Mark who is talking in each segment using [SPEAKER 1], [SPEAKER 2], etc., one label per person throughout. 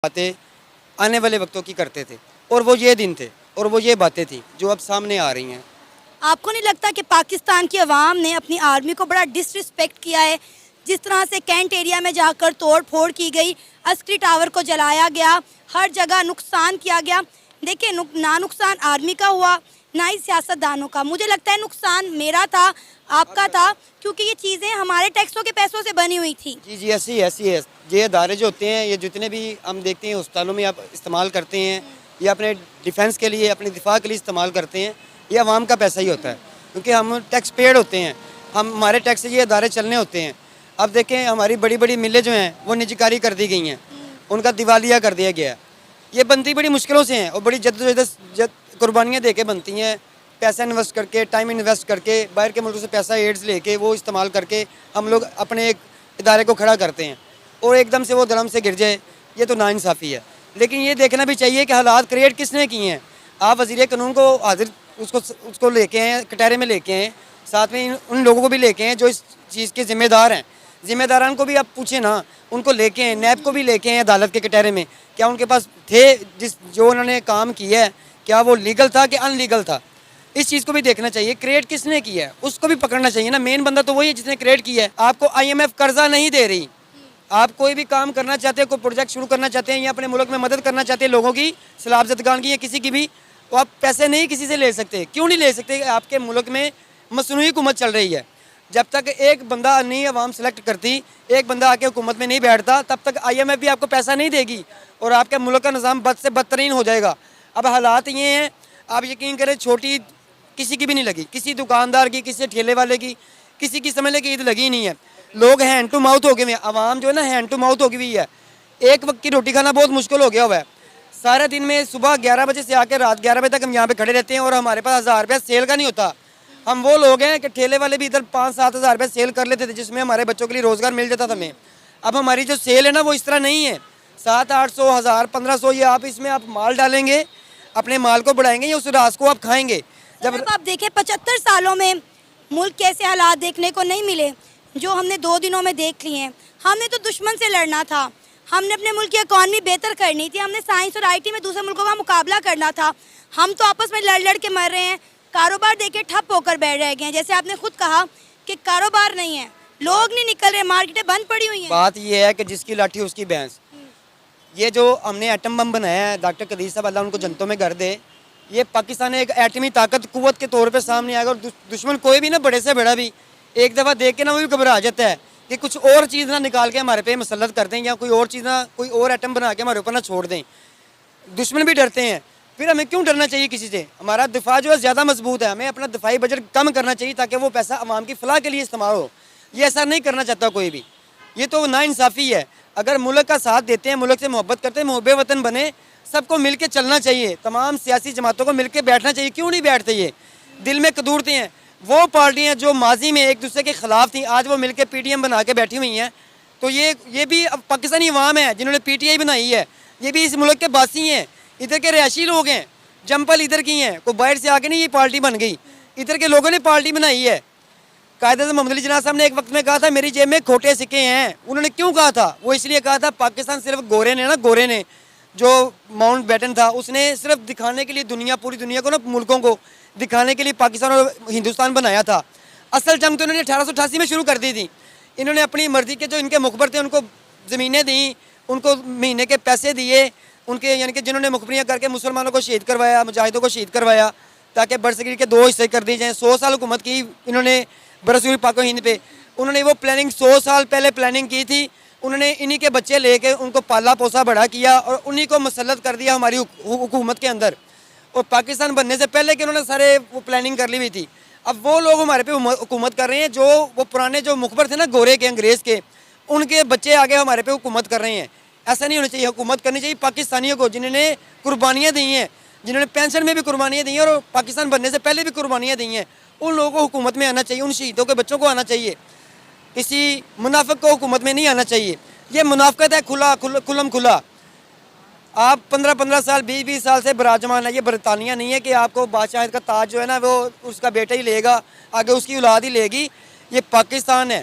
[SPEAKER 1] باتیں آنے والے وقتوں کی کرتے تھے، اور وہ یہ دن تھے اور وہ یہ باتیں تھیں جو اب سامنے آ رہی ہیں۔
[SPEAKER 2] آپ کو نہیں لگتا کہ پاکستان کی عوام نے اپنی آرمی کو بڑا ڈس رسپیکٹ کیا ہے؟ جس طرح سے کینٹ ایریا میں جا کر توڑ پھوڑ کی گئی، عسکری ٹاور کو جلایا گیا، ہر جگہ نقصان کیا گیا۔ دیکھیں، نہ نقصان آرمی کا ہوا نہ ہی سیاست دانوں کا، مجھے لگتا ہے نقصان میرا تھا، آپ کا تھا، کیونکہ یہ چیزیں ہمارے ٹیکسوں کے پیسوں سے بنی ہوئی تھی۔
[SPEAKER 1] جی ایسی ہے۔ یہ ادارے جو ہوتے ہیں، یہ جتنے بھی ہم دیکھتے ہیں ہسپتالوں میں آپ استعمال کرتے ہیں یا اپنے ڈیفنس کے لیے، اپنے دفاع کے لیے استعمال کرتے ہیں، یہ عوام کا پیسہ ہی ہوتا ہے، کیونکہ ہم ٹیکس پیڈ ہوتے ہیں، ہمارے ٹیکس سے یہ ادارے چلنے ہوتے ہیں۔ اب دیکھیں، ہماری بڑی بڑی ملیں جو ہیں وہ نجکاری کر دی گئی ہیں، ان کا دیوالیہ کر دیا گیا ہے۔ یہ بنتی بڑی مشکلوں سے ہیں اور بڑی جد قربانیاں دے کے بنتی ہیں، پیسہ انویسٹ کر کے، ٹائم انویسٹ کر کے، باہر کے ملکوں سے پیسہ ایڈز لے کے وہ استعمال کر کے ہم لوگ اپنے ایک ادارے کو کھڑا کرتے ہیں، اور ایک دم سے وہ درم سے گر جائے، یہ تو ناانصافی ہے۔ لیکن یہ دیکھنا بھی چاہیے کہ حالات کریٹ کس نے کیے ہیں۔ آپ وزیر قانون کو حاضر اس کو لے کے ہیں، کٹہرے میں لے کے ہیں، ساتھ میں ان لوگوں کو بھی لے کے ہیں جو اس چیز کے ذمہ دار ہیں۔ ذمہ داران کو بھی آپ پوچھیں نا، ان کو لے کے ہیں، نیب کو بھی لے کے ہیں عدالت کے کٹہرے میں، کیا ان کے پاس تھے جو انہوں نے کام کیا ہے، کیا وہ لیگل تھا کہ ان لیگل تھا؟ اس چیز کو بھی دیکھنا چاہیے۔ کریٹ کس نے کیا ہے اس کو بھی پکڑنا چاہیے نا، مین بندہ تو وہی ہے جس نے کریٹ کیا ہے۔ آپ کو IMF قرضہ نہیں دے رہی، آپ کوئی بھی کام کرنا چاہتے ہیں، کوئی پروجیکٹ شروع کرنا چاہتے ہیں یا اپنے ملک میں مدد کرنا چاہتے ہیں لوگوں کی، سیلاب زدگان کی یا کسی کی بھی، تو آپ پیسے نہیں کسی سے لے سکتے۔ کیوں نہیں لے سکتے؟ آپ کے ملک میں مصنوعی حکومت چل رہی ہے۔ جب تک ایک بندہ نہیں عوام سلیکٹ کرتی، ایک بندہ آ کے حکومت میں نہیں بیٹھتا، تب تک IMF بھی آپ کو پیسہ نہیں دے گی اور آپ کے ملک کا نظام بد سے بدترین ہو جائے گا۔ اب حالات یہ ہیں، آپ یقین کریں، چھوٹی کسی کی بھی نہیں لگی، کسی دکاندار کی، کسی ٹھیلے والے کی، کسی کی سمجھ لے کہ عید لگی نہیں ہے۔ لوگ ہینڈ ٹو ماؤتھ ہو گئے ہیں، عوام جو ہے نا ہینڈ ٹو ماؤتھ ہو گئی ہے۔ ایک وقت کی روٹی کھانا بہت مشکل ہو گیا ہوا ہے۔ سارے دن میں صبح 11 بجے سے آ کے رات 11 بجے تک ہم یہاں پہ کھڑے رہتے ہیں اور ہمارے پاس 1000 روپیہ سیل کا نہیں ہوتا۔ ہم وہ لوگ ہیں کہ ٹھیلے والے بھی ادھر 5-7 ہزار روپے سیل کر لیتے تھے، جس میں ہمارے بچوں کے لیے روزگار مل جاتا تھا ہمیں۔ اب ہماری جو سیل ہے نا وہ اس طرح نہیں ہے، 700-800 1000 1500، یہ آپ اس میں آپ مال ڈالیں گے، اپنے مال کو بڑھائیں گے یا اس راس کو آپ کھائیں گے؟
[SPEAKER 2] جب آپ دیکھیں 75 سالوں میں ملک کیسے حالات دیکھنے کو نہیں ملے جو ہم نے 2 دنوں میں دیکھ لی ہیں۔ ہم نے تو دشمن سے لڑنا تھا، ہم نے اپنے ملک کی اکانومی بہتر کرنی تھی، ہم نے سائنس اور IT میں دوسرے ملکوں کا مقابلہ کرنا تھا۔ ہم تو آپس میں لڑ کے مر رہے ہیں، کاروبار دے کے ٹھپ ہو کر بیٹھ رہ گئے ہیں۔ جیسے آپ نے خود کہا کہ کاروبار نہیں ہے، لوگ نہیں نکل رہے، مارکیٹیں بند پڑی ہوئی ہیں۔
[SPEAKER 1] بات یہ ہے کہ جس کی لاٹھی اس کی بھینس۔ یہ جو ہم نے ایٹم بم بنایا ہے، ڈاکٹر قدیر صاحب اللہ ان کو جنتوں میں گھر دے، یہ پاکستان ایک ایٹمی طاقت قوت کے طور پہ سامنے آئے گا، اور دشمن کوئی بھی نا، بڑے سے بڑا بھی، ایک دفعہ دیکھ کے نا وہ بھی گھبرا جاتا ہے کہ کچھ اور چیز نہ نکال کے ہمارے پہ مسلط کر دیں یا کوئی اور چیز نہ، کوئی اور ایٹم بنا کے ہمارے اوپر نہ چھوڑ دیں۔ دشمن بھی ڈرتے ہیں، پھر ہمیں کیوں ڈرنا چاہیے کسی سے؟ ہمارا دفاع جو ہے زیادہ مضبوط ہے، ہمیں اپنا دفاعی بجٹ کم کرنا چاہیے تاکہ وہ پیسہ عوام کی فلاح کے لیے استعمال ہو۔ یہ ایسا نہیں کرنا چاہتا کوئی بھی، یہ تو ناانصافی ہے۔ اگر ملک کا ساتھ دیتے ہیں، ملک سے محبت کرتے ہیں، محب وطن بنے، سب کو مل کے چلنا چاہیے، تمام سیاسی جماعتوں کو مل کے بیٹھنا چاہیے۔ کیوں نہیں بیٹھتے؟ یہ دل میں کدورتے ہیں۔ وہ پارٹیاں جو ماضی میں ایک دوسرے کے خلاف تھیں، آج وہ مل کے PTM بنا کے بیٹھی ہوئی ہیں، تو یہ بھی اب پاکستانی عوام ہے جنہوں نے PTI بنائی ہے، یہ بھی اس ملک کے باسی ہیں، ادھر کے رہائشی لوگ ہیں، جمپل ادھر کی ہیں، کوئی باہر سے آ کے نہیں یہ پارٹی بن گئی، ادھر کے لوگوں نے پارٹی بنائی ہے۔ قائد اعظم محمد علی جناح صاحب نے ایک وقت میں کہا تھا میری جیب میں کھوٹے سکے ہیں۔ انہوں نے کیوں کہا تھا؟ وہ اس لیے کہا تھا پاکستان صرف گورے نے نا، گورے نے جو ماؤنٹ بیٹن تھا، اس نے صرف دکھانے کے لیے دنیا، پوری دنیا کو نا، ملکوں کو دکھانے کے لیے پاکستان اور ہندوستان بنایا تھا۔ اصل جنگ تو انہوں نے 1888 میں شروع کر دی تھی۔ انہوں نے اپنی مرضی کے جو ان کے مخبر تھے ان کو زمینیں دیں، ان کو مہینے کے پیسے دیے، ان کے یعنی کہ جنہوں نے مخبریاں کر کے مسلمانوں کو شہید کروایا، مجاہدوں کو شہید کروایا، تاکہ برصغیر کے 2 حصے کر دیے جائیں۔ 100 سال حکومت کی انہوں نے برصغیر پاک و ہند پہ، انہوں نے وہ پلاننگ 100 سال پہلے پلاننگ کی تھی۔ انہوں نے انہی کے بچے لے کے ان کو پالا پوسا بڑا کیا اور انہی کو مسلط کر دیا ہماری حکومت کے اندر، اور پاکستان بننے سے پہلے کہ انہوں نے سارے وہ پلاننگ کر لی ہوئی تھی۔ اب وہ لوگ ہمارے پہ حکومت کر رہے ہیں، جو وہ پرانے جو مخبر تھے نا گورے کے، انگریز کے، ان کے بچے آگے ہمارے پہ حکومت کر رہے ہیں۔ ایسا نہیں ہونا چاہیے، حکومت کرنی چاہیے پاکستانیوں کو، جنہوں نے قربانیاں دی ہیں، جنہوں نے پینشن میں بھی قربانیاں دی ہیں اور پاکستان بننے سے پہلے بھی قربانیاں دی ہیں، ان لوگوں کو حکومت میں آنا چاہیے، ان شہیدوں کے بچوں کو آنا چاہیے، کسی منافق کو حکومت میں نہیں آنا چاہیے۔ یہ منافقت ہے کھلم کھلا۔ آپ 15 سال 20 سال سے براجمان ہے، یہ برطانیہ نہیں ہے کہ آپ کو بادشاہت کا تاج جو ہے نا وہ اس کا بیٹا ہی لے گا، آگے اس کی اولاد ہی لے گی۔ یہ پاکستان ہے،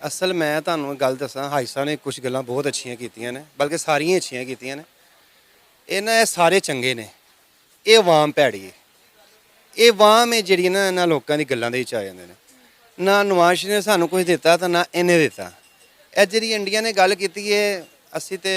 [SPEAKER 3] ਅਸਲ ਮੈਂ ਤੁਹਾਨੂੰ ਗੱਲ ਦੱਸਾਂ, ਹਾਈ ਸਾਹਿਬ ਨੇ ਕੁਝ ਗੱਲਾਂ ਬਹੁਤ ਅੱਛੀਆਂ ਕੀਤੀਆਂ ਨੇ, ਬਲਕਿ ਸਾਰੀਆਂ ਅੱਛੀਆਂ ਕੀਤੀਆਂ ਨੇ। ਇਹ ਸਾਰੇ ਚੰਗੇ ਨੇ, ਇਹ ਆਵਾਮ ਭੈੜੀ ਹੈ। ਇਹ ਆਵਾਮ ਹੈ ਜਿਹੜੀ ਨਾ ਇਹਨਾਂ ਲੋਕਾਂ ਦੀ ਗੱਲਾਂ ਦੇ ਵਿੱਚ ਆ ਜਾਂਦੇ ਨੇ। ਨਾ ਨਵਾਜ਼ ਨੇ ਸਾਨੂੰ ਕੁਝ ਦਿੱਤਾ ਤਾਂ ਨਾ ਇਹਨੇ ਦਿੱਤਾ। ਇਹ ਜਿਹੜੀ ਇੰਡੀਆ ਨੇ ਗੱਲ ਕੀਤੀ ਹੈ, ਅਸੀਂ ਤੇ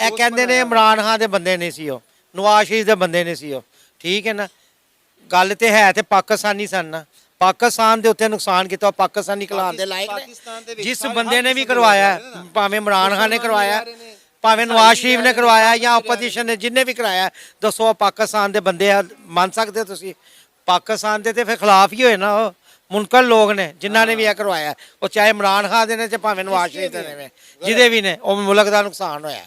[SPEAKER 4] ਇਹ ਕਹਿੰਦੇ ਨੇ ਇਮਰਾਨ ਖਾਨ ਦੇ ਬੰਦੇ ਨਹੀਂ ਸੀ, ਉਹ ਨਵਾਜ਼ ਸ਼ਰੀਫ ਦੇ ਬੰਦੇ ਨਹੀਂ ਸੀ ਉਹ, ਠੀਕ ਹੈ ਨਾ। ਗੱਲ ਤੇ ਹੈ ਤੇ ਪਾਕਿਸਤਾਨੀ ਸਨ ਨਾ, ਪਾਕਿਸਤਾਨ ਦੇ ਉੱਤੇ ਨੁਕਸਾਨ ਕੀਤਾ ਉਹ ਪਾਕਿਸਤਾਨੀ ਖਿਲਾਫ ਦੇ ਲਾਇਕ ਨੇ। ਜਿਸ ਬੰਦੇ ਨੇ ਵੀ ਕਰਵਾਇਆ, ਭਾਵੇਂ ਇਮਰਾਨ ਖਾਨ ਨੇ ਕਰਵਾਇਆ, ਭਾਵੇਂ ਨਵਾਜ਼ ਸ਼ਰੀਫ ਨੇ ਕਰਵਾਇਆ ਜਾਂ ਆਪੋਜੀਸ਼ਨ ਨੇ ਜਿੰਨੇ ਵੀ ਕਰਾਇਆ, ਦੱਸੋ ਪਾਕਿਸਤਾਨ ਦੇ ਬੰਦੇ ਆ, ਮੰਨ ਸਕਦੇ ਹੋ ਤੁਸੀਂ? ਪਾਕਿਸਤਾਨ ਦੇ ਤੇ ਫਿਰ ਖਿਲਾਫ ਹੀ ਹੋਏ ਨਾ, ਉਹ ਮੁਨਕਰ ਲੋਕ ਨੇ ਜਿਨ੍ਹਾਂ ਨੇ ਵੀ ਇਹ ਕਰਵਾਇਆ, ਉਹ ਚਾਹੇ ਇਮਰਾਨ ਖਾਨ ਦੇ ਨੇ ਤੇ ਭਾਵੇਂ ਨਵਾਜ਼ ਸ਼ਰੀਫ ਦੇ ਨੇ, ਜਿਹਦੇ ਵੀ ਨੇ, ਉਹ ਮੁਲਕ ਦਾ ਨੁਕਸਾਨ ਹੋਇਆ।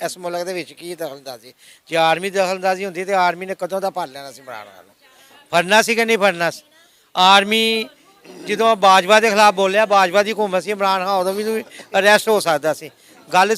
[SPEAKER 4] ਇਸ ਮੁਲਕ ਦੇ ਵਿੱਚ ਕੀ ਦਖਲਅੰਦਾਜ਼ੀ? ਜੇ ਆਰਮੀ ਦੀ ਦਖਲਅੰਦਾਜ਼ੀ ਹੁੰਦੀ ਤੇ ਆਰਮੀ ਨੇ ਕਦੋਂ ਦਾ ਫੜ ਲੈਣਾ ਸੀ ਇਮਰਾਨ ਖਾਨ ਨੂੰ? ਫੜਨਾ ਸੀ ਕਿ ਨਹੀਂ ਫੜਨਾ ਸੀ? ਆਰਮੀ ਜਦੋਂ ਬਾਜਵਾ ਦੇ ਖਿਲਾਫ ਬੋਲਿਆ, ਬਾਜਵਾ ਦੀ ਹਕੂਮਤ ਸੀ, ਇਮਰਾਨ ਖਾਨ ਉਦੋਂ ਵੀ ਅਰੈਸਟ ਹੋ ਸਕਦਾ ਸੀ। ਗੱਲ